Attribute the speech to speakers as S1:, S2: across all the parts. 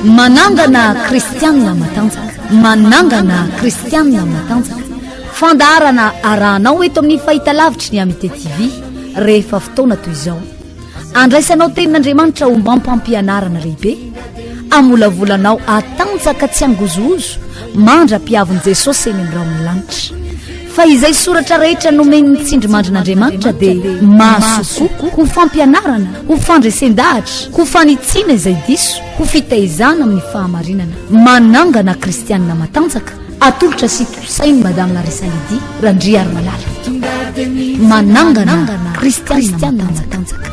S1: Manangana Kristiana Matanjaka. Manangana Kristiana Matanjaka. Fandarana aranao eto amin'ny fahitalavitry ny Amite TV rehefa fotoana toy izao. Andraisanao tenin'Andriamanitra ho mampampianarana lehibe. Amolavolanao atanjaka tsy angozozo mandra-piavin' Jesosy eny amin'ny lanitra. Fa izay soratra rehetra nomeny tsindrimandrin'Andriamanitra dia mahasoko ho fampianarana, ho fandresen-dahatra, ho fanitsiana izay diso, ho fitaizana amin'ny fahamarinana. Manangana Kristiana Matanjaka, atolotra sy tosainy Madame Larissa Lydie, RANDRIARIMALALA. Manangana Kristiana Matanjaka.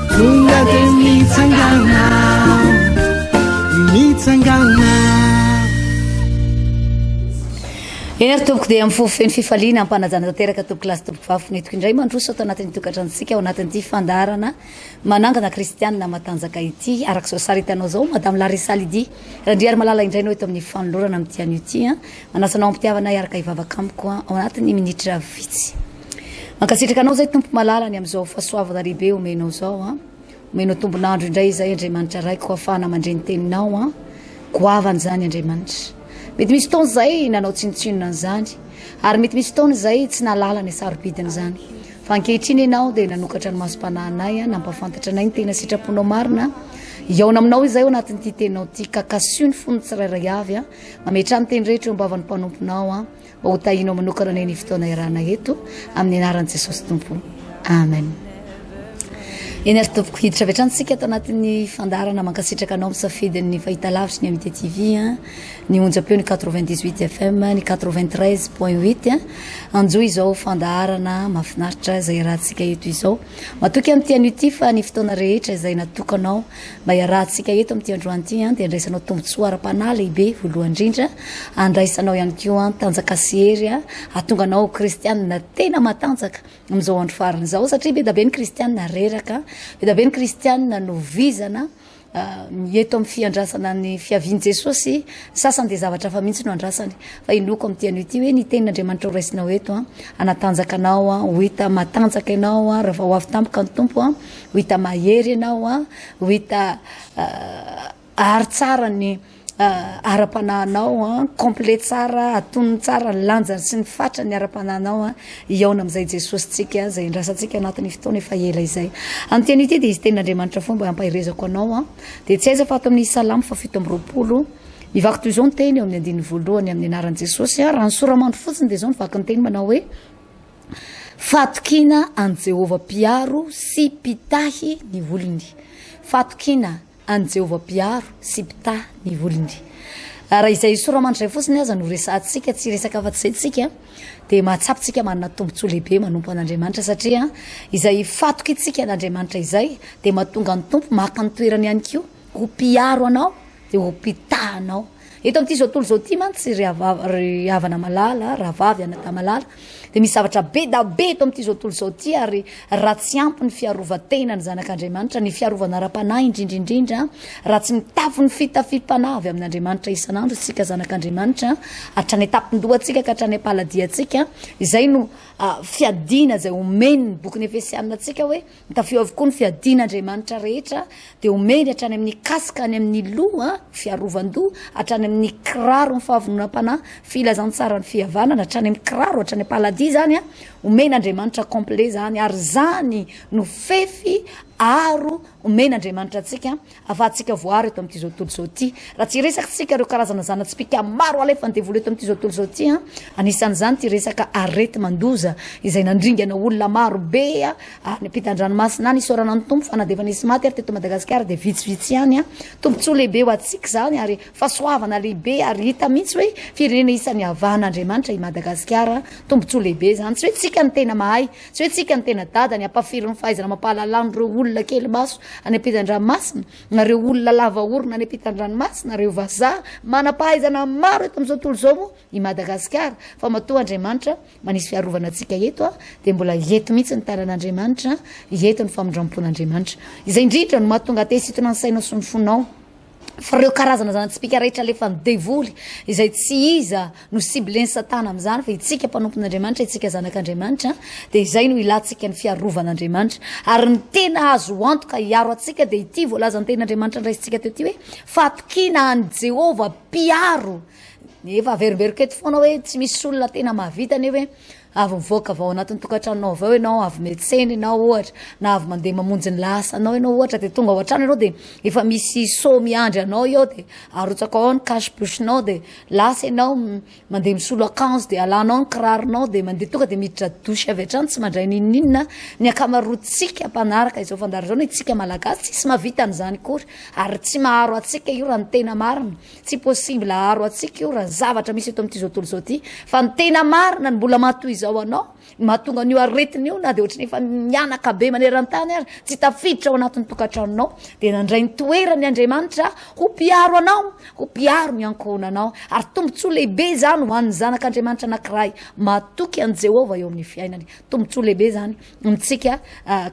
S1: Enery tompoko dia amin'ny fofeny fifaliana ampanajana tanteraka tompoko lasy tompoko vavy netiko indray mandroso atao anatin'ny tokantranotsika ao anatin'ity fandarana Manangana Kristiana Matanjaka ity. Araka izao sary hitanao zao Madame Larissa Lydie, RANDRIARIMALALA indray eto amin'ny fanolorana amin'ny tian'io ity. Manasanao ampitiavana iaraka hivavaka amiko ao anatin'ny minitra vitsy. Mankasitraka anao zay tompo malala ny amin'izao fahasoavana lehibe omenao zao. Omenao tombonandro indray zay Andriamanitra raiko ahafahana mandreny teninao. Goavany zany Andriamanitra. Mety misy taona zay nanao tsinotsinona an'izany, ary mety misy taona zay tsy nalala ny sarobidiny zany. Fa ankehitriny ianao dia nanokatra ny masom-panahynay nampafantatra anay ny tena sitraponao marina. Iaona aminao izay ao anatin'ity tenao ty kakasio ny fony tsirairay avy mametra ny teny rehetra eo ambavan'ny mpanomponao mba ho tahinao manokana ny fotoana iarahana eto amin'ny anaran'i Jesosy Tompo. Amen. Enery tompoko hiditra avy hatrany tsika ato anatin'ny fandarana mankasitraka anao misafidin'ny fahitalavitry ny Amite TV, ny onjam-peo ny 98 FM, ny 93.8. Anjo izao fandarana mafinaritra izay arahantsika eto izao. Matoky amin'ny tian'io ity fa ny fotoana rehetra izay natokanao mba iarahantsika eto amin'ny tiandroany ity dia andraisanao tombotsoa ara-panahy lehibe voalohany indrindra. Andraisanao ihany koa tanjaka sery ahatonganao Kristiana tena matanjaka amin'izao andro farany izao satria be da be ny Kristiana reraka. Be da be ny Kristiana no vizana eto amin'ny fiandrasana ny fiavian' Jesosy. Sasany dia zavatra fa mihitsy no andrasany. Fa inoko amin'ny tian'io ity hoe ny tenin'Andriamanitra ho raisinao eto anatanjaka anao, ho hita matanjaka ianao raha ho avy tampoka ny tompo, ho hita mahery ianao, ho hita ary tsara ny ara-panahinao, complet tsara, atonony tsara, lanjany sy ny fatra ny ara-panahinao iaona amin'izay Jesosy tsika zay indrasantsika anatin'ny fotoana efa ela izay. Amin'ny tian'io ity dia izy tenin'Andriamanitra fomba hampahirezako anao dia tsy aiza fa ato amin'ny Salamo 7:20 mivaky toy izao ny teny eo amin'ny andininy voalohany amin'ny anaran'i Jesosy. Raha ny soramandro fotsiny dia izao ny vaky ny teny manao hoe fatokina an Jehovah piaro sy pitahy ny volony. Fatokina an Jehovah piaro sy pitahy ny volony. Raha izay soramandro izay fotsiny aza no resantsika, tsy resaka afa-tsy izay tsika dia mahatsapitsika manana tombontsoa lehibe manompo an'Andriamanitra satria izay fatoky itsika an'Andriamanitra izay dia mahatonga ny tompo maka ny toerany ihany koa ho piaro anao dia ho pitahy anao. Eto amin'ity zao tontolo zao ity mantsy ry havana malala, rahavavy anata malala dia misy zavatra be da be eto amin'ity zao tontolo zao ity ary raha tsy ampy ny fiarovan-tena ny zanak'Andriamanitra, ny fiarovana ara-panahy indrindrindrindra, raha tsy mitafy ny fitafim-panahy avy amin'Andriamanitra isan'andro tsika zanak'Andriamanitra hatrany etapin-dohantsika ka hatrany am-paladiantsika, izay no fiadina izay omeny ny boky ny Efesianina tsika hoe mitafio avokoa ny fiadin'Andriamanitra rehetra dia omeny hatrany amin'ny kasika any amin'ny loha fiarovan-doha, hatrany amin'ny kiraro ny fahavononam-panahy, filazantsara ny fihavanana hatrany amin'ny kiraro hatrany am-paladia zany omen'Andriamanitra complet zany ary zany no fefy aro omen'Andriamanitra atsika afahantsika voary eto amin'ity zao tontolo zao ity. Raha tsy resaka tsika ireo karazana zana-tsipika maro alefa ndevoly eto amin'ity zao tontolo zao ity anisan'izany ty resaka arety mandoza izay nandringana olona maro be ny ampitan-dranomasina any isorana ny tompo fa na dia efa nisy maty ary teto Madagasikara dia vitsivitsy ihany tombontsoa lehibe ho atsika zany ary fahasoavana lehibe ary hita mihitsy hoe firenena isan'ny avahan'Andriamanitra i Madagasikara. Tombontsoa lehibe zany, tsy hoe tsika ny tena mahay, tsy hoe tsika ny tena dada ny ampafiry ny fahaizana mampahalalano olona kely maso any ampitan-dranomasina, nareo olona lava orona any ampitan-dranomasina, nareo vazaha manam-pahaizana maro eto amin'izao tontolo zao i Madagasikara. Fa matoa Andriamanitra manisy fiarovana atsika eto dia mbola eto mihitsy ny tanan'Andriamanitra, eto ny famondram-pon'Andriamanitra. Izay indrindra no mahatonga te hisintona ny sainao sy ny fonao fa reo karazana zany tsipika rehetra lefa nidevoly izay tsy iza no sibleny satana am'izany fa itsika mpanompon'andriamanitra itsika zanak'andriamanitra de izay no ilantsika ny fiarovan'andriamanitra ary ny tena azo antoka hiaro atsika de ity voalaza ny ten'andriamanitra ndraisitsika teo ty hoe fatokina any Jehova piaro nefa averimberiko eto foana hoe tsy misy olona tena mahavita ne hoe avy mivoaka avao anatin'ny tokantranonao avao ianao avy médecin ianao ohatra na avy mandeha mamonjy ny lasa anao ianao ohatra de tonga ao an-trano ianao de efa misy so miandry anao eo de arotsaka ao ny cache-bouchenao de lasa ianao mandeha misolo akanjo de alanao ny kiraronao de mandeha tonga de miditra douche avy hatrany tsy mandray ninninona ny akamaroantsika mpanaraka izao fandara zao no itsika malagasy tsisy mahavita an'izany kory ary tsy maharo atsika io raha ny tena marina tsy possible aharo atsika io raha zavatra misy eto amin'ity zao tontolo zao ty fa ny tena marina ny mbola matoy izao anao mahatonga an'io aretina io na de ohatrany efa mianaka be manerantany ary tsy tafiditra ao anatin'ny tokantranonao de nandray ny toerany Andriamanitra ho piaro anao ho piaro ny ankohonanao ary tombontsoa lehibe zany ho an'ny zanak'Andriamanitra anankiray matoky an' Jehova eo amin'ny fiainany tombontsoa lehibe zany amintsika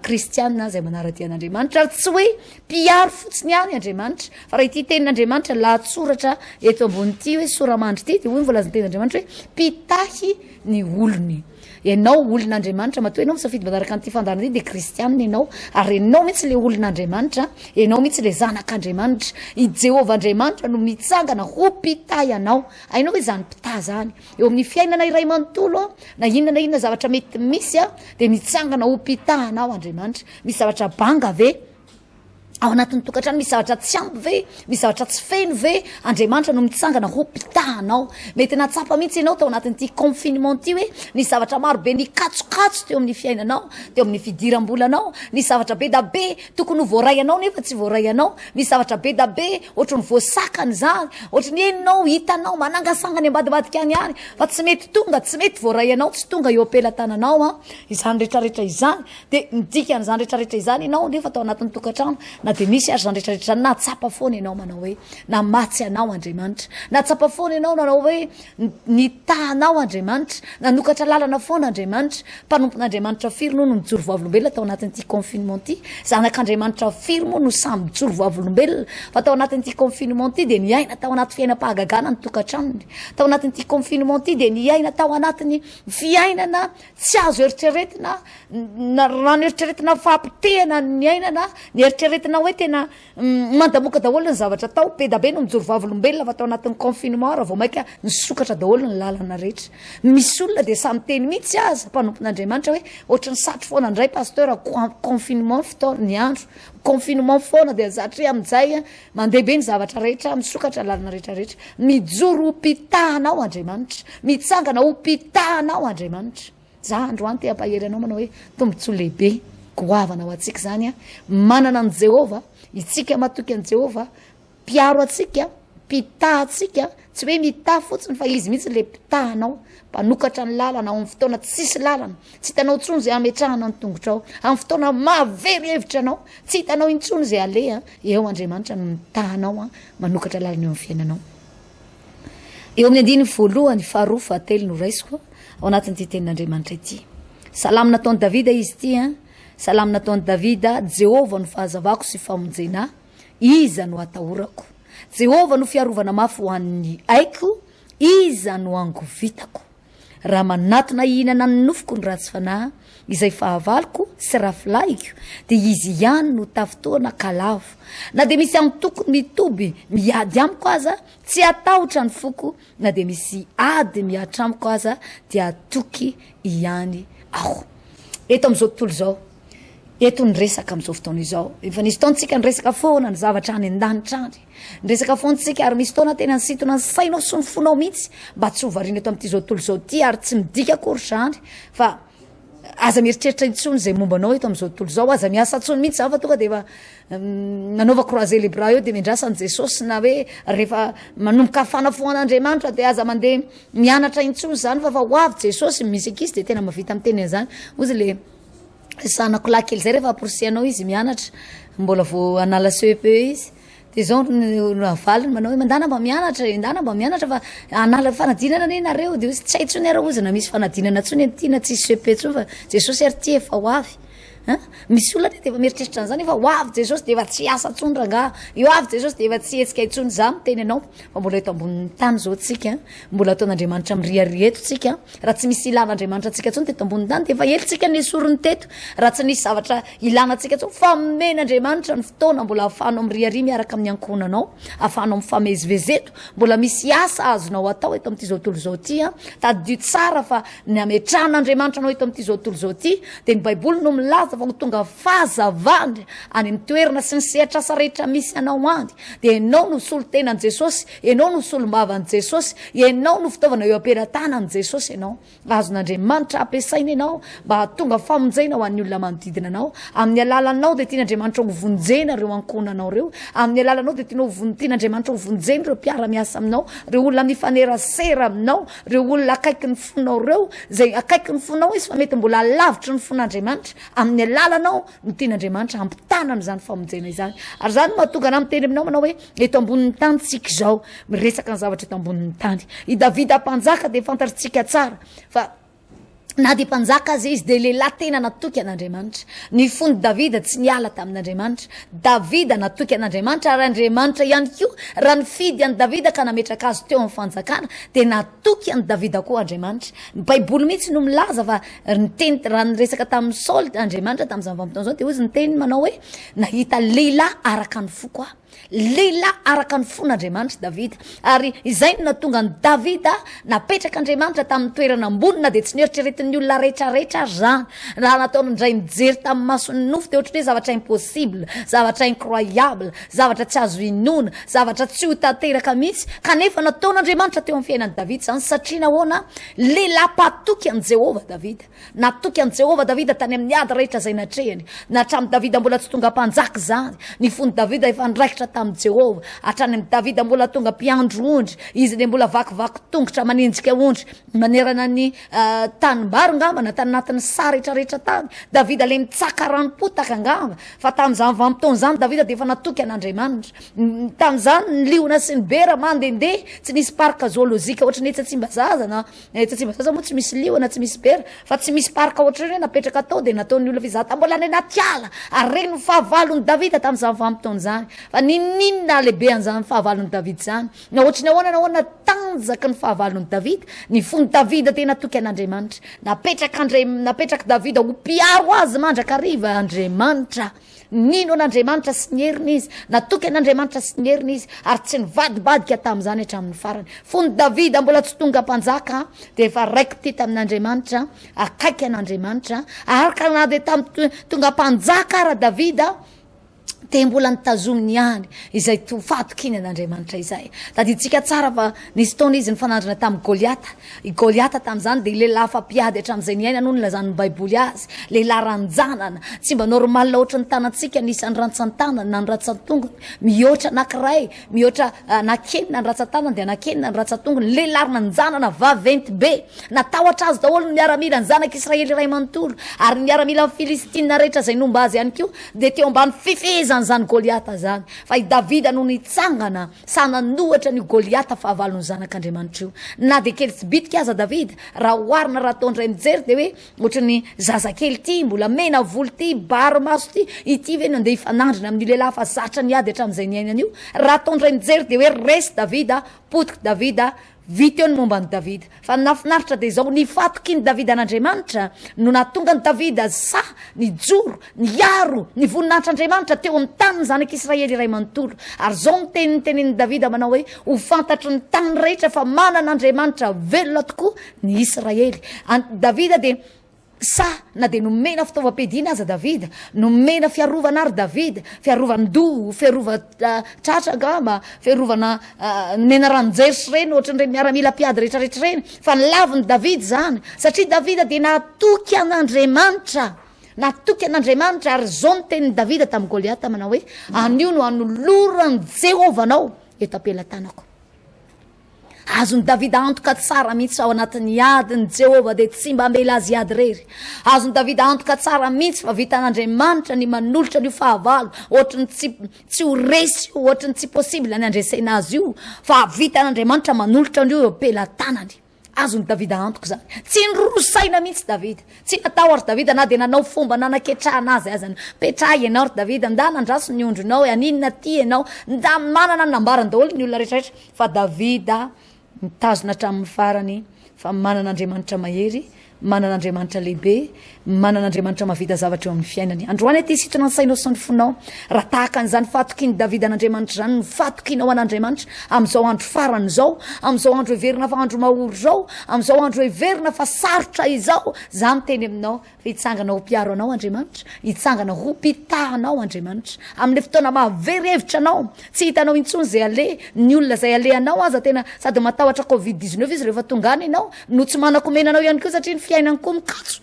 S1: Kristiana zay manara-dian'Andriamanitra ary tsy hoe piaro fotsiny any Andriamanitra fa raha ity tenin'Andriamanitra lahatsoratra eto ambon'ity hoe soramandry ity de hoy ny voalazany tenin'Andriamanitra hoe pitahy ny olony ianao olon'Andriamanitra matoa ianao misafidy manaraka an'ity fandarana ity de Kristiana ianao ary ianao mihitsy le olon'Andriamanitra ianao mihitsy le zanak'Andriamanitra i Jehova Andriamanitra no mitsangana ho pitahy anao ainao hoe zany pitahy zany eo amin'ny fiainana iray manontolo na inona zavatra mety misy de mitsangana ho pitahy anao Andriamanitra misy zavatra banga ve ao anatin'ny tokantrano misy zavatra tsy ampy ve misy zavatra tsy feno ve Andriamanitra no mitsangana ho pitahanao mety natsapa mihitsy ianao tao anatin'ity confinement ty hoe nisy zavatra maro be nikatsokatso teo amin'ny fiainanao teo amin'ny fidiram-bolanao nisy zavatra be da be tokony ho voaray anao nefa tsy voaray anao misy zavatra be da be ohatry ny voasakany zany ohatry ny enao hitanao manangasangany ambadibadika any any fa tsy mety tonga tsy mety voaray anao tsy tonga eo ampelatananao izany rehetrarehetra izany de midika an'izany rehetrarehetra izany ianao nefa tao anatin'ny tokantrano na de misy ary zany rehetrarehetra natsapa foana ianao manao hoe namatsy anao Andriamanitra natsapa foana ianao nanao hoe nitahanao Andriamanitra nanokatra lalana foana Andriamanitra mpanompon'Andriamanitra firy no mijoro vavolombelona tao anatin'ity confinement ty zanak'Andriamanitra firy moa no samy mijoro vavolombelona fa tao anatin'ity confinement ty de niaina tao anaty fiainam-pahagagana ny tokantranony tao anatin'ity confinement ty de niaina tao anatin'ny fiainana tsy azo eritreretina raha ny eritreretina fampitehana ny ainana ny eritreretina hoe tena mandamoka daholo ny zavatra tao be da be no mijoro vavolombelona fa tao anatin'ny confinement raha vao maika nisokatra daholo ny lalana rehetra misy olona de samy teny mihitsy aza mpanompon'Andriamanitra hoe ohatra ny satry foana ndray pasteur confinement fotoana ny andro confinement foana de zatry amin'izay mandeha be ny zavatra rehetra misokatra lalana rehetrarehetra mijoro ho pitahanao Andriamanitra mitsangana ho pitahanao Andriamanitra za andro any te ampahery anao manao hoe tombontsoa lehibe goavana ho atsika zany manana an' Jehova itsika matoky an' Jehova piaro atsika pitahatsika tsy hoe mitaha fotsiny fa izy mihitsy le pitahanao mpanokatra ny lalana amin'ny fotoana tsisy lalana tsy hitanao intsony zay ametrahanao ny tongotrao amin'ny fotoana mahavery hevitra anao tsy hitanao intsony zay ale eo Andriamanitra no mitahanao manokatra lalana eo amin'ny fiainanao eo amin'ny andiny voalohany faharoa fahatelo no raisiko ao anatin'ity tenin'Andriamanitra ity salamy nataony Davida izy ity salamy nataony Davida Jehova no fahazavako sy famonjena iza no atahorako Jehova no fiarovana mafy ho an'ny aiko iza no angovitako raha manatona ihinana ny nofoko ny ratsy fanahy izay fahavaloko sy rafilahiko de izy ihany no tafitoana kalavo na de misy amin'ny tokony mitoby miady amiko aza tsy atahotra ny foko na de misy ady miatra amiko aza de atoky ihany aho eto amin'izao tontolo zao eto ny resaka amin'izao fotoana izao efa nisy taontsika ny resaka foana ny zavatra any an-danitra any ny resaka foantsika ary misy taona tena nisitona ny sainao sy ny fonao mihitsy mba tsy hovariana eto amin'ity zao tontolo zao ty ary tsy midika akory zany fa aza mieritreritra intsony zay mombanao eto amin'izao tontolo zao aza miasa tsony mihitsy zany fa tonga de efa nanaova croiser les bras eo de miandrasan'i Jesosy na hoe rehefa manomboka hafana foan'Andriamanitra de aza mandeha mianatra intsony zany fa ho avy Jesosy misy ankizy de tena mavita amin'ny teny zany ozy le sanako lahy kely zay rehefa aporosianao izy mianatra mbola vo anala CEP izy de zao no avaliny manao hoe mandana mba mianatra fa anala fanadinana ne nareo de ozy tsy hay tsony ara ozy na misy fanadinana tsony ty na tsisy CEP tsony fa Jesosy ary ty efa ho avy misy olona de efa mieritreritra an'izany efa ho avy Jesosy de efa tsy asa tsony ranga io avy Jesosy de efa tsy hetsika itsony za miteny anao fa mbola eto ambonin'ny tany zao tsika mbola ataon'Andriamanitra miriaria eto tsika raha tsy misy ilan'Andriamanitra tsika tsony teto ambonin'ny tany de efa elitsika nisorony teto raha tsy nisy zavatra ilanantsika tsony fa men'Andriamanitra ny fotoana mbola ahafahanao miriaria miaraka amin'ny ankohonanao ahafahanao mifamezivezeto mbola misy asa azonao atao eto amin'ity zao tontolo zao ty tadidio tsara fa ny ametrahan'Andriamanitra anao eto amin'ity zao tontolo zao ty de ny baiboly no milaza fa tonga fahazavana any amin'ny toerana sy ny sehatra asa rehetra misy anao andy de enao no solotenan'i Jesosy enao no solombavan'i Jesosy enao no fitaovana eo ampelantanan'i Jesosy enao azon'Andriamanitra ampiasaina enao mba hahatonga famonjena ho an'ny olona manodidina anao amin'ny alalanao de tian'Andriamanitra ho vonjena reo ankohonanao reo amin'ny alalanao de tian'Andriamanitra ho vonjena reo mpiara-miasa aminao reo olona mifanerasera aminao reo olona akaiky ny fonao reo zay akaiky ny fonao izy fa mety mbola lavitry ny fon'Andriamanitra amin'ny alalanao no tian'Andriamanitra hampitana amin'izany famonjena izany ary zany mahatonga ana miteny aminao manao hoe eto ambonin'ny tany tsika zao miresaka ny zavatra eto ambonin'ny tany i Davida mpanjaka de fantatritsika tsara fa na de mpanjaka azy izy de lehilahy tena natoky an'Andriamanitra ny fony Davida tsy niala tamin'Andriamanitra Davida natoky an'Andriamanitra ary Andriamanitra ihany koa raha nifidy an'i Davida ka nametraka azy teo amin'ny fanjakana de natoky an'i Davida koa Andriamanitra ny baiboly mihitsy no milaza fa niteny raha niresaka tamin'ny Saoly Andriamanitra tamin'izany vanim-potoana zao de ozy niteny manao hoe nahita lehilahy araka ny fo koa lehilahy araka ny fon'Andriamanitra Davida ary izay no natonga ny Davida napetraka Andriamanitra tamin'ny toerana ambonina de tsy nieritreretin'ny olona rehetrarehetra zany raha nataony indray mijery tamin'ny mason'ny nofo de ohatry hoe zavatra impossible zavatra incroyable zavatra tsy azo inona zavatra tsy ho tanteraka mihitsy kanefa nataon'Andriamanitra teo amin'ny fiainan'i Davida zany satria nahoana lehilahy patoky an'i Jehova Davida natoky an'i Jehova Davida tany amin'ny ady rehetra zay natrehany natramin'i Davida mbola tsy tonga mpanjaka zany ny fony Davida efa niraikitra tamin'i Jehova hatrany amin'ny Davida mbola tonga mpiandro ondry izy de mbola vakivaky tongotra manenjika ondry manerana ny tanimbary ngamba na tany anatin'ny sary rehetrarehetra tany Davida le mitsaka ranom-potaka ngamba fa tamin'izany vanim-potoana zany Davida de efa natoky an'Andriamanitra tamin'izany ny liona sy ny bera mandehandeha tsy nisy parka zoolozika ohatry ny Etsatsiambazaza na Etsatsiambazaza moa tsy misy liona tsy misy bera fa tsy misy parka ohatry hoe napetraka atao de nataon'ny olona fizata mbola any anaty ala ary reny fahavalon'ny Davida tamin'izany vanim-potoana zany fa ninona lehibe an'izany fahavalon'ny Davida zany na ohatry ny ahoana tanjaka ny fahavalon'ny Davida ny fony Davida tena toky an'Andriamanitra napetraka Davida ho mpiaro azy mandrakariva Andriamanitra nino an'Andriamanitra sy ny heriny izy natoky an'Andriamanitra sy ny heriny izy ary tsy nivadibadika tamin'izany hatramin'ny farany fony Davida mbola tsy tonga mpanjaka de efa raiky ty tamin'Andriamanitra akaiky an'Andriamanitra ary ka na de tonga mpanjaka ara Davida de mbola nitazominy ihany izay fatokiny an'Andriamanitra izay tadiditsika tsara fa nisy taona izy nifanandrina tamin'ny Goliata i Goliata tamin'izany de lehilahy fampiady hatramin'izay ny aina noho ny lazan'ny baiboly azy lehilahy ranjanana tsy mba normal ohatry ny tanantsika nisy rantsan-tanany na ny ratsan-tongony mihoatra anankiray mihoatra anakenina ny ratsan-tanany de anakenina ny ratsan-tongony lehilahy ranjanana vaventy be natahotra azy daholo ny miaramila ny zanak'Israely iray manontolo ary ny miaramila Filistina rehetra zay nomba azy ihany koa de teo ambany fifezany zany Goliata zany fa i Davida no nitsangana sananohatra ny Goliata fahavalony zanak'Andriamanitra io na de kely tsy bitika aza Davida raha oarina raha ataondray mijery de hoe ohatry ny zazakely ty mbola mena volo ty bary maso ty ity ve no andeha ifanandrina amin'ny lehilahy fa zatra ny ady hatramin'izay ny ainany io raha ataondray mijery de hoe resy Davida potiky Davida vita eo ny momba ny Davida fa nafinaritra de zao nifatoky ny Davida an'Andriamanitra no natonga ny Davida sa ny joro ny aro ny voninahitr'Andriamanitra teo amin'ny tany ny zanak'Israely iray manontolo ary zao nitenen'ny Davida manao hoe ho fantatry ny tany rehetra fa manan'Andriamanitra velona tokoa ny Israely Davida de sa na de nomena fitaovam-piadiana aza Davida nomena fiarovana ary Davida fiarovana-doho fiarova-tratra ngamba fiarovana nomena ranonjery sy reny ohatry ny miaramila mpiady rehetrarehetra reny fa nilaviny Davida zany satria Davida de natoky an'Andriamanitra ary zao ny tenin'ny Davida tamin'ny Goliata manao hoe anio no anolorany Jehova anao eto ampelantanako azony Davida antoka tsara mihitsy ao anatin'ny adiny Jehova de tsy mba ambela azy ady rery azony Davida antoka tsara mihitsy fa vitan'Andriamanitra ny manolotra ny fahavalo ohatry ny tsy ho resy io ohatry ny tsy possible ny andresena azy io fa vitan'Andriamanitra manolotra an'io ampelantanany azony Davida antoko zany tsy nrosaina mihitsy Davida tsy natao ary Davida na de nanao fomba nanaketrahana azy azany petraha ianao ry Davida nda nandraso ny ondronao aninona ty ianao nda manana nambarany daholo ny olona rehetrarehetra fa Davida mitazona hatramin'ny farany fa manana Andriamanitra mahery manana Andriamanitra lehibe manana Andriamanitra mavita zavatra eo amin'ny fiainany androany ty sitrana ny sainao sy ny fonao raha tahaka an'izany fatokiny Davida an'Andriamanitra zany ny fatokinao an'Andriamanitra amin'izao andro farany zao amin'izao andro heverina fa andro mahoro zao amin'izao andro heverina fa sarotra izao za miteny aminao fa hitsangana ho mpiaro anao Andriamanitra hitsangana ho mpitahanao Andriamanitra amin'ny fotoana mahavery-hevitra anao tsy hitanao intsony zay ale ny olona zay alehanao aza tena sady matahotra Covid-19 izy rehefa tonga any ianao no tsy manakomenanao ihany koa satria ny fiainany koa mikatso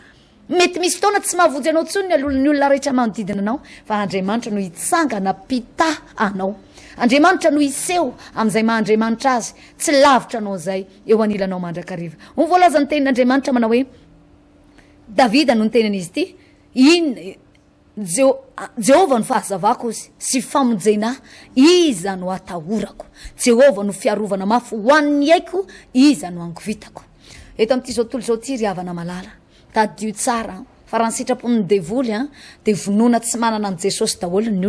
S1: mety misy fotoana tsy mahavonjy anao tsony ny olona rehetra manodidina anao fa Andriamanitra no hitsangana mpitaha anao Andriamanitra no iseho amin'izay maha-Andriamanitra azy tsy lavitra anao zay eo anilanao mandrakariva ho voalaza ny tenin'Andriamanitra manao hoe Davida no ny tenan'izy ity Jehova no fahazavako izy sy famonjena iza no atahorako Jehova no fiarovana mafy ho an'ny aiko iza no angovitako eto amin'ity zao tontolo zao ty ry havana malala tadio tsara fa raha ny sitrapony devoly de vonoana tsy manana an Jesosy daholo ny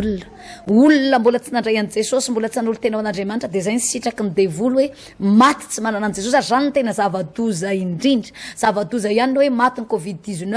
S1: olona mbola tsy nandray an Jesosy mbola tsy nanolo tena ao an'Andriamanitra de zay ny sitraky ny devoly hoe maty tsy manana an Jesosy ary zany ny tena zava-doza indrindra zava-doza ihany hoe maty ny Covid-19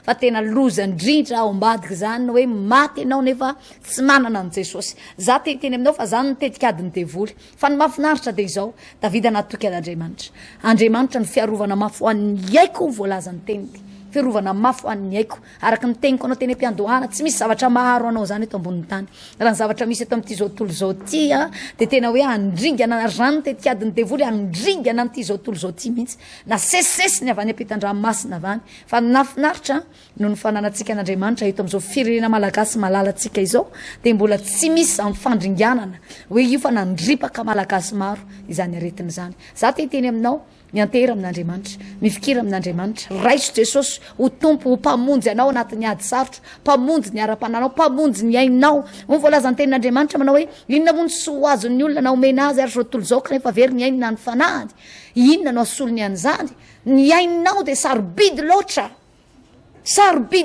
S1: fa tena loza indrindra ao ambadiky zany hoe maty ianao nefa tsy manana an Jesosy za teny aminao fa zany nitetika adiny devoly fa ny mafinaritra de izao Davida natoky an'Andriamanitra Andriamanitra ny fiarovana mafy ho an'ny aiko voalaza ny tenity fiarovana mafy ho an'ny aiko araka ny teniko anao teny am-piandohana tsy misy zavatra maharo anao zany eto ambonin'ny tany raha ny zavatra misy eto amin'ity zao tontolo zao ty de tena hoe andringana rano tetika adiny devoly andringana amin'ity zao tontolo zao ty mihitsy na sesisesiny avy any ampitan-dranomasina avany fa nafinaritra no ny fananantsika an'Andriamanitra eto amin'izao firenena malagasy malalantsika izao de mbola tsy misy amin'ny fandringanana hoe io fa nandripaka malagasy maro izany aretina zany za teny aminao miantera amin'Andriamanitra mifikira amin'Andriamanitra raiso Jesosy ho tompo ho mpamonjy anao anatin'ny ady sarotra mpamonjy ny ara-pananao mpamonjy ny ainao ho voalaza ny tenin'Andriamanitra manao hoe inona moa ny sy ho azon'ny olona na omena azy ary zao tontolo zao kanefa very ny ainina ny fanahany inona no asolony an'izany ny ainao de sarobidy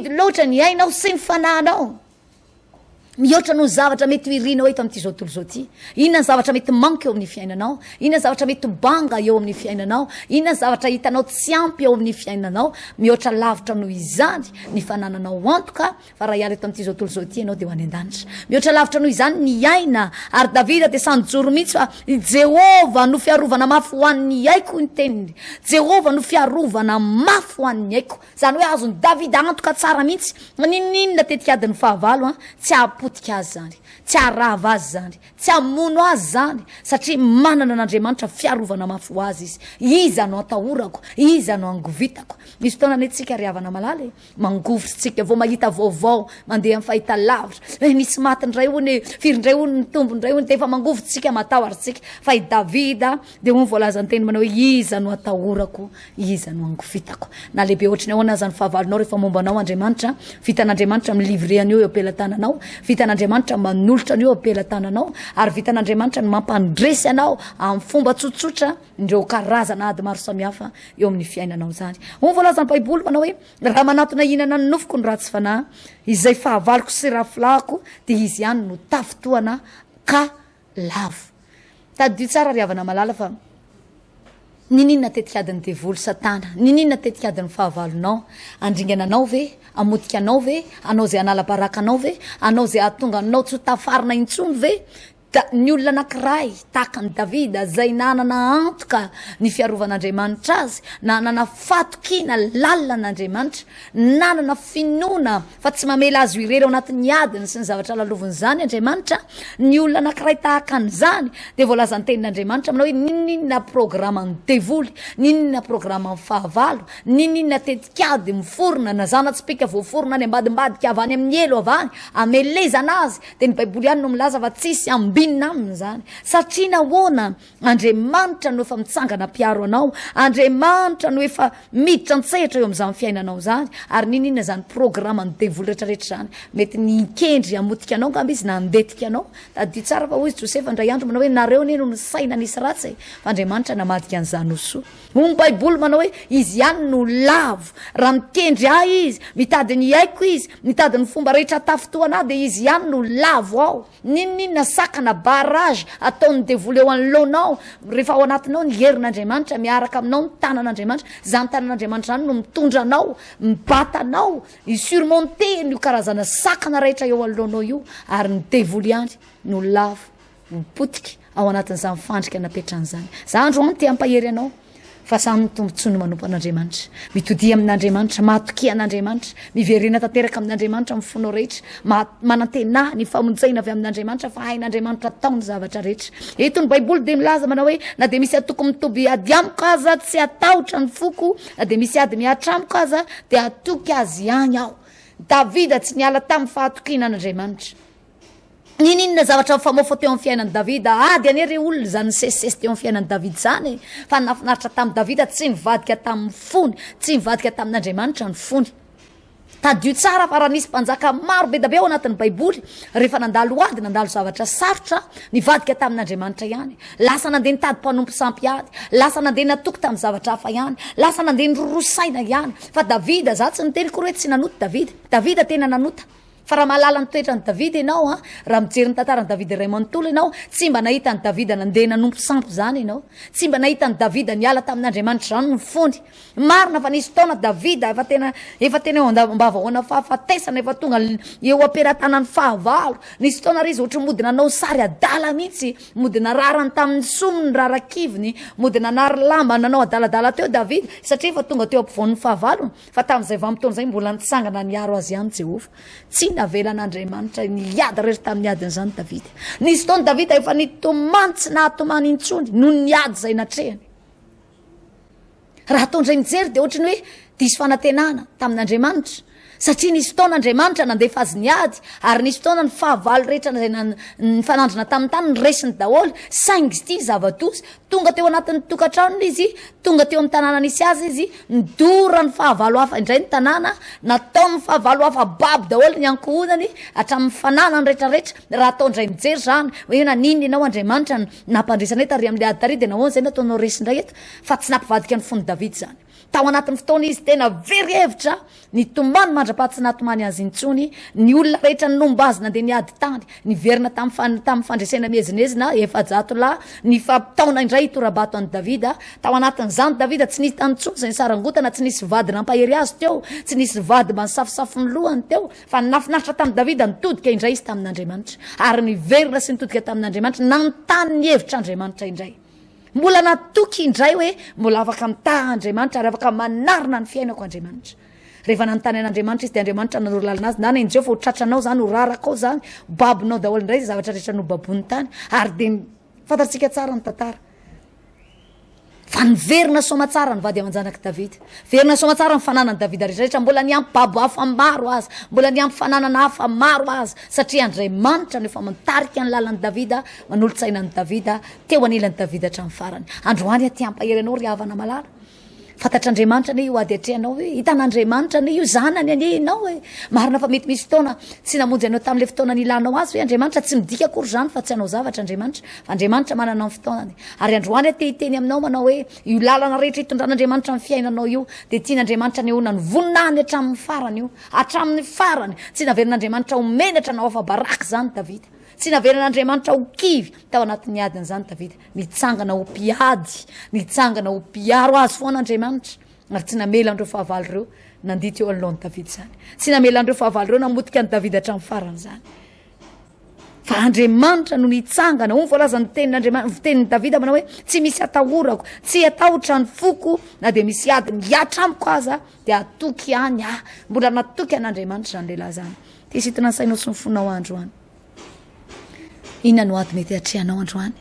S1: loatra ny ainao sy ny fanahinao mihoatra no zavatra mety irinao eto amin'ity zao tontolo zao ty inona ny zavatra mety manka eo amin'ny fiainanao inona ny zavatra mety banga eo amin'ny fiainanao inona ny zavatra hitanao tsy ampy eo amin'ny fiainanao mihoatra lavitra no izany ny fanananao antoka fa raha hiala eto amin'ity zao tontolo zao ty ianao de ho any an-danitra mihoatra lavitra no izany ny aina ary Davida de sanjoro mihitsy fa Jehova no fiarovana mafy ho an'ny aiko ny teniny Jehova no fiarovana mafy ho an'ny aiko zany hoe azony Davida antoka tsara mihitsy ninona tetikadiny fahavalo tsy apotika azy zany tsy arava azy zany tsy amono azy zany satria manana an'Andriamanitra fiarovana mafy ho azy izy iza no atahorako iza no angovitako misy fotoana anetsika ry havana malala mangovitra tsika vao mahita vaovao mandeha amin'ny fahita lavitra nisy maty ndray hony firy ndray hony ny tombo ndray hony defa mangovitra tsika matahotra tsika fa i Davida de ho voalaza ny teny manao hoe iza no atahorako iza no angovitako na lehibe ohatrany ahoana zany fahavalonao rehefa mombanao Andriamanitra vitan'Andriamanitra milivreany eo ampelantananao vitan'Andriamanitra manolotra an'io ampelantananao ary vitan'Andriamanitra no mampandresy anao amin'ny fomba tsotsotra indreo karazana ady maro samihafa eo amin'ny fiainanao zany ho voalaza ny Baiboly manao hoe raha manatona hinana ny nofoko ny ratsy fanahy izay fahavaloko sy rafilahako de izy ihany no tafitoana ka lavo tadio tsara ry havana malala fa ninina tetikadiny devoly satana ninina tetikadiny fahavalonao andringananao ve amotika anao ve anao zay anala-baraka anao ve anao zay ahatonga anao tsy ho tafarina intsony ve ny olona anankiray tahaka ny Davida zay nanana antoka ny fiarovan'Andriamanitra azy nanana fatokina lalan'Andriamanitra nanana finoana fa tsy mamela azy irery ao anatin'ny adiny sy ny zavatra laloviny zany Andriamanitra ny olona anankiray tahaka an'izany de voalaza ny tenin'Andriamanitra manao hoe ninina programan'ny devoly ninina programan'ny fahavalo ninina tetikady miforona na zanatsipika voaforona any ambadimbadika avy any amin'ny elo avy any amelezana azy de ny Baiboly ihany no milaza fa tsisy ambi inona aminy zany satria nahoana Andriamanitra no efa mitsangana piaro anao Andriamanitra no efa miditra antsehatra eo amin'izany fiainanao zany ary ninina zany programme ny devoly rehetrarehetra zany mety nikendry amotika anao ngamba izy na andetika anao tadio tsara fa hoy Josefa ndray andro manao hoe nareo neno ny saina nisy ratsy fa Andriamanitra namadika an'izany oso ny Baiboly manao hoe izy ihany no lavo raha mikendry ahy izy mitady ny aiko izy mitady ny fomba rehetra tafitoana dia izy ihany no lavo ao ninina sakana barrage ataon'ny devoly eo anoloanao rehefa ao anatinao ny herin'Andriamanitra miaraka aminao ny tanan'Andriamanitra zany tanan'Andriamanitra zany no mitondra anao mibatanao isurmonter io karazana sakana rehetra eo anoloanao io ary ny devoly ihany no lavo mipotika ao anatin'izany fandrika napetran'izany za androany te ampahery anao fa samy tombontsoa manompo an'Andriamanitra mitodi amin'Andriamanitra matoki an'Andriamanitra miverina tanteraka amin'Andriamanitra amin'ny fonao rehetra manantena ny famonjena avy amin'Andriamanitra fa hain'Andriamanitra taony zavatra rehetra eto ny Baiboly dia milaza manao hoe na dia misy atoko mitoby ady amiko aza tsy atahotra ny foko na dia misy ady miatramiko aza dia atoky azy ihany aho Davida tsy niala tamin'ny fahatokiana an'Andriamanitra ninina zavatra famofo teo amin'ny fiainan'i Davida ady anery olona zany sesesy teo amin'ny fiainan'i Davida zany fa nafinaritra tamin'i Davida tsy nivadika tamin'ny fony tsy nivadika tamin'Andriamanitra ny fony tadio tsara fa raha nisy mpanjaka maro be da be ao anatin'ny Baiboly rehefa nandalo ady nandalo zavatra sarotra nivadika tamin'Andriamanitra ihany lasa nandeha nitady mpanompo sampy ady lasa nandeha natoky tamin'ny zavatra hafa ihany lasa nandeha nirorosaina ihany fa Davida za tsy niteny koa hoe tsy nanota Davida tena nanota fa raha mahalala ny toetra ny Davida ianao raha mijery ny tantaran'i Davida iray manontolo ianao tsy mba nahita ny Davida nandeha nanompo sampy zany ianao tsy mba nahita ny Davida niala tamin'Andriamanitra zany ny fondy marina fa nisy taona Davida efa tena eo ambavahoana fahafatesana efa tonga eo amperantanany fahavalo nisy taona ry izy ohatra mody nanao sary adala mihitsy mody nararany tamin'ny somony rarakiviny mody nanary lamba nanao adaladala teo Davida satria efa tonga teo ampovoan'ny fahavalo fa tamin'izay vamotoana zay mbola nitsangana niaro azy ihany Jehova tsy navelan'Andriamanitra niady rehetra tamin'ny adin'izany Davida nisy taona Davida efa nitomany tsy nahatomany intsony no niady zay natrehany raha ataondray mijery dia ohatrany hoe diso fanantenana tamin'Andriamanitra satria nisy fotoana Andriamanitra nandefa azy niady ary nisy fotoana ny fahavalo rehetra zay nifanandrina tamin'ny tany nyresiny daholo saingy ity zava-doza tonga teo anatin'ny tokantrano izy tonga teo amin'ny tanàna nisy azy izy nidora ny fahavalo hafa indray ny tanàna nataony fahavalo hafa babo daholo ny ankohonany hatramin'ny fananany rehetrarehetra raha ataondray mijery zany hoe naniny ianao Andriamanitra nampandresana eto ary amin'ilay ady tary dia nahoana zay nataonao resindray eto fa tsy nampivadika ny fony Davida zany tao anatin'ny fotoana izy tena very hevitra nitomany mandra-pahatsy natomany azy intsony ny olona rehetra nomba azy nandeha niady tany niverina tamin'ny fandresena mihezinezina efa-jato lahy ny fataona indray torabato an'i Davida tao anatin'izany Davida tsy nisy tanitsony zay sarangotana tsy nisy vady nampahery azy teo tsy nisy vady mba nisafosafo ny lohany teo fa nafinaritra tamin'i Davida nitodika indray izy tamin'Andriamanitra ary niverina sy nitodika tamin'Andriamanitra nanontany ny hevitr'Andriamanitra indray mbola natoky indray hoe mbola afaka mitaha Andriamanitra ary afaka manarina ny fiainako Andriamanitra rehefa nanontany an'Andriamanitra izy dia Andriamanitra nanoro lalana azy na ny Jehovah ho tratranao zany ho rarakao zany babonao daholo indray zay zavatra rehetra no babony tany ary dia fantatsika tsara ny tantara fa niverina soma tsara ny vady aman-janaka Davida verina soma tsara ny fananany Davida rehetrarehetra mbola niampy babo hafa maro azy mbola niampy fananana hafa maro azy satria Andriamanitra no efa mantarika ny lalan'ny Davida manolo-tsainan'ny Davida teo anilan'ny Davida hatramin'ny farany androany aty ampahery anao ry havana malala fantatr'Andriamanitra ane io ady atrehanao hoe hitan'Andriamanitra ane io zanany ane ianao hoe marina fa mety misy fotoana tsy namonjy anao tamin'ilay fotoana nilanao azy hoe Andriamanitra tsy midika akory zany fa tsy hanao zavatra Andriamanitra fa Andriamanitra manana ny fotoanany ary androany aty hiteny aminao manao hoe io lalana rehetra hitondran'Andriamanitra amin'ny fiainanao io dia tian'Andriamanitra ny hoana ny voninany hatramin'ny farany io hatramin'ny farany tsy naverin'Andriamanitra homenatra nao afa baraka zany Davida tsy naveran'Andriamanitra ho kivy tao anatin'ny adin'izany Davida nitsangana ho piady nitsangana ho piaro azy foana Andriamanitra ary tsy namela andreo fahavalo ireo nandito eo alohan'ny Davida zany tsy namela andreo fahavalo ireo namotika ny Davida hatramin'ny farany zany fa Andriamanitra no nitsangana ho voalaza ny tenin'Andriamanitra tenin'ny Davida manao hoe tsy misy atahorako tsy atahotra ny foko na dia misy ady miatra amiko aza dia atoky any mbola natoky an'Andriamanitra zany lehilahy zany ty sitina ny sainao sy ny fonao androany inona no ady mety atrehanao androany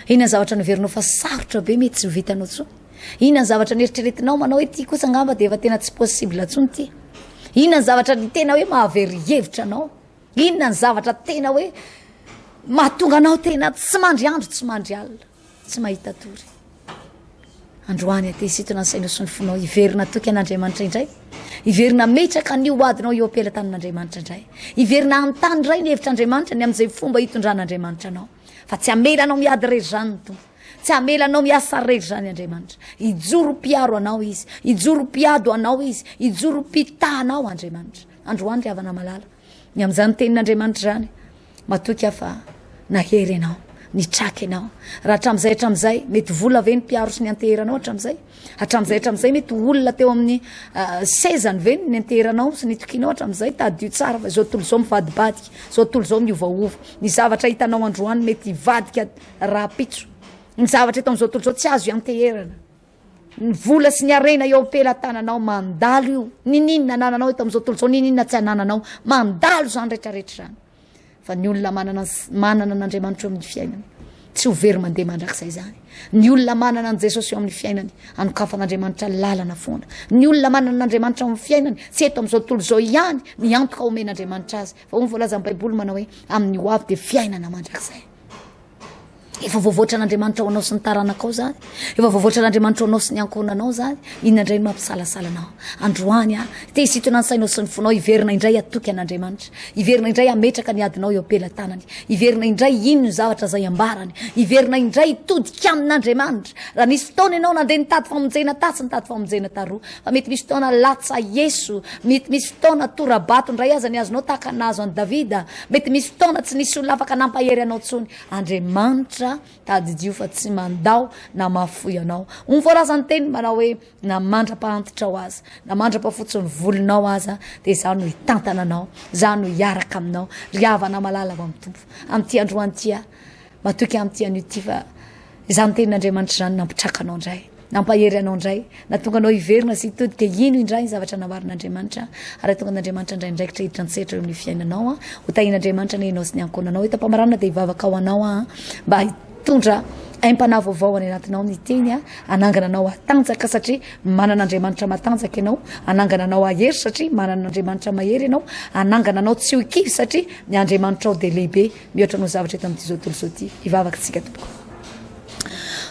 S1: inona zavatra noverinao fa sarotra be mety tsy vitanao tsony inona zavatra nieritreretinao manao hoe ty kosa ngamba dia efa tena tsy possible tsony ty inona zavatra tena hoe mahavery hevitra anao inona ny zavatra tena hoe mahatonga anao tena tsy mandry andro tsy mandry alina tsy mahita tory androany atesitona ny sainao sy ny fonao iverina toky an'Andriamanitra indray iverina metraka ny oadinao eo apela tanin'Andriamanitra indray iverina amin'ny tany indray ny hevitr'Andriamanitra ny amin'izay fomba hitondran'Andriamanitra anao fa tsy amelanao miady rery zany no tompo tsy amelanao miasa rery zany Andriamanitra ijoro mpiaro anao izy ijoro mpiado anao izy ijoro mpitahanao Andriamanitra androany ry havana malala ny amin'izany tenin'Andriamanitra zany matoky afa nahery anao nitraky anao raha hatramizay mety vola ve ny mpiaro sy ny anteheranao hatramizay mety olona teo amin'ny sezany ve ny anteheranao sy ny tokinao hatramizay tadio tsara fa zao tolo zao mivadibadika zao tolo zao miovaova ny zavatra hitanao androany mety hivadika rapitso ny zavatra taon'izao tolo zao tsy azo anteherana ny vola sy ny arena eo apela tananao mandalo io ninina anananao eto amin'izao tolo zao ninina tsy anananao mandalo zany rehetrarehetra zany fa ny olona manana n'Andriamanitra eo amin'ny fiainany tsy ho very mandeha mandrakizay zany ny olona manana an' Jesosy eo amin'ny fiainany anokafan'Andriamanitra lalana foana ny olona manana n'Andriamanitra eo amin'ny fiainany tsy eto amin'izao tolo zao ihany miantoka omen'Andriamanitra azy fa hono voalaza amin'ny Baiboly manao hoe amin'ny ho avy dia fiainana mandrakizay efa voavoatra n'Andriamanitra ho anao sy ny taranakao zany efa voavoatra n'Andriamanitra ho anao sy ny ankonanao zany inona indray no mampisalasalanao androany te hisitona ny sainao sy ny fonao iverina indray atoky an'Andriamanitra iverina indray ametraka ny adinao eo apela tanany iverina indray ino ny zavatra zay ambarany iverina indray todika amin'Andriamanitra raha nisy fotoana ianao nandeha nitady famonjena tasy nitady famonjena taroa fa mety misy fotoana latsa Yesu mety misy fotoana torabato indray aza ny azonao tahaka nazo an'i Davida mety misy fotoana tsy nisy olona afaka nampahery anao tsony Andriamanitra tadidio fa tsy mandao na mafoy anao ny voalazany teny manao hoe na mandra-pahantitra ao aza na mandra-pahafotsy ny volonao aza dia zany no hitantana anao zany no hiaraka aminao ry havana malala avy amin'ny tompo amin'ity androany tia matoky amin'ity an'ity fa izany tenin'Andriamanitra zany nampitraka anao indray nampahery anao indray na tonga anao iverina sy hitodika ino indray ny zavatra namarin'Andriamanitra ary tonga n'Andriamanitra indray indraikitra hiditra antsehatra eo amin'ny fiainanao ho tahin'Andriamanitra ny enao sy ny ankonanao hita mpamarana dia hivavaka ao anao mba hitondra aim-panahy vaovao any anatinao ny teny anangana anao atanjaka satria manan'Andriamanitra matanjaka ianao anangana anao ahery satria manan'Andriamanitra mahery ianao anangana anao tsy ho kivy satria ny Andriamanitra ao dia lehibe mihoatra no zavatra eto amin'ity zao tolo zao ty hivavaka tsika tompoko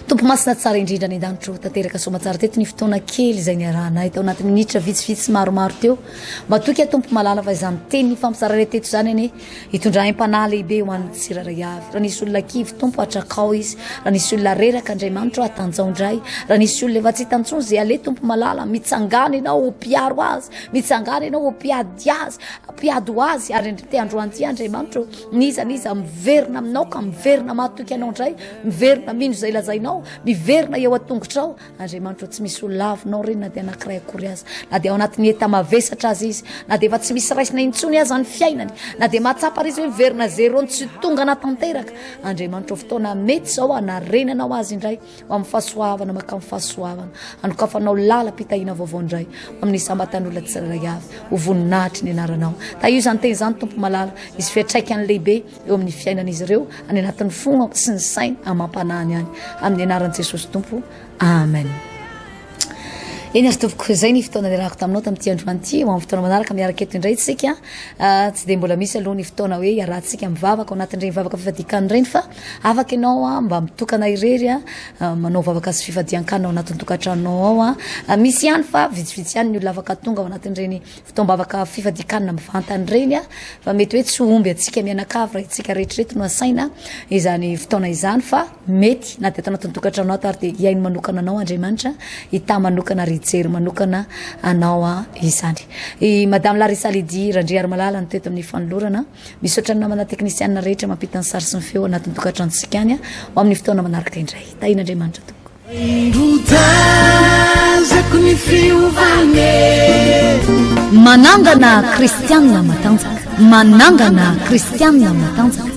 S1: tompo masina tsara indrindra ny danitro tanteraka somatsara teto ny fotoana kely izay ny arahanay tao anatin'ny minitra vitsivitsy maromaro teo matoky a tompo malala fa izany teny ny fampisarare teto zany ane hitondra aim-panahy lehibe ho an'ny tsirairay avy raha nisy olona kivy tompo atrakao izy raha nisy olona reraka Andriamanitra atanjao indray raha nisy olona efa tsy hitantsony zay ale tompo malala mitsangana ianao ho mpiaro azy mitsangana ianao ho mpiado azy ary te androanty Andriamanitra niza miverina aminao ka miverina matoky anao indray miverina mino zay lazainao miverina eo atongotrao Andriamanitra tsy misy olavinao reny na dia anankiray akory azy na dia ao anatin'ny eta mavesatra azy izy na dia efa tsy misy raisina intsony azy ny fiainany na dia mahatsapa izy hoe miverina zerony tsy tonga anatanteraka Andriamanitra fotoana mety zao anarenanao azy indray ho amin'ny fahasoavana maka amin'ny fahasoavana anokafanao lala-pitahina vaovao indray amin'ny sambatan'olona tsirairay avy ho voninahitry ny anaranao ta io zany teny zany tompo malala izy fiatraikany lehibe eo amin'ny fiainan'izy ireo any anatin'ny fona sy ny sainy amam-panahiny any amin'ny anaran'i Jesosy tompo amen eny azy tovoko zay ny fotoana niarahako taminao tamin'ity androany ity ho amin'ny fotoana manaraka miaraka eto indray tsika tsy dia mbola misy aloha ny fotoana hoe iarahantsika mivavaka ao anatin'ireny vavaka fifadiakany ireny fa afaka ianao mba mitokana irery manao vavaka sy fifadian-kanina ao anatin'ny tokantranonao ao misy ihany fa vitsivitsy ihany ny olona afaka tonga ao anatin'ireny fotoam-bavaka fifadiakanina mivantany ireny fa mety hoe tsy omby atsika mianakavy raha itsika rehetrarehetra no asaina izany fotoana izany fa mety na dia atao anatin'ny tokantrano ato ary dia iainy manokana anao Andriamanitra hita manokana jery manokana anao izany madame Larissa Lydie RANDRIARIMALALA ny teto amin'ny fanolorana misaotra ny namana teknisianina rehetra mampita ny sary sy ny feo anatin'ny tokantrantsika any ho amin'ny fotoana manaraka indray tahin'Andriamanitra manangana Kristiana Matanjaka manangana Kristiana Matanjaka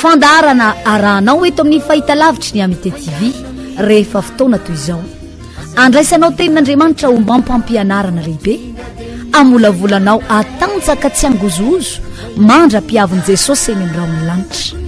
S1: fandaharana arahanao eto amin'ny fahitalavitry ny Amite TV rehefa fotoana toy izao andraisanao tenin'Andriamanitra ho mampampianarana lehibe amolavolanao atanjaka tsy angozozo mandra-piavin'i Jesosy eny amin'ny raon'ny lanitra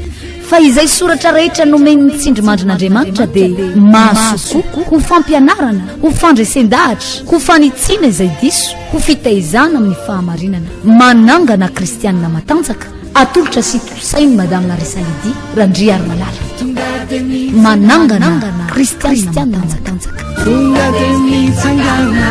S1: fa izay soratra rehetra nomeny ny tsindry mandrin'Andriamanitra dia mahasoko ho fampianarana ho fandraisen-dahatra ho fanitsiana izay diso ho fitaizana amin'ny fahamarinana manangana Kristiana Matanjaka atolotra sy tosainy madame Larissa Lydie RANDRIARIMALALA Manangana Kristiana Matanjaka
S2: Tonga de mitsangana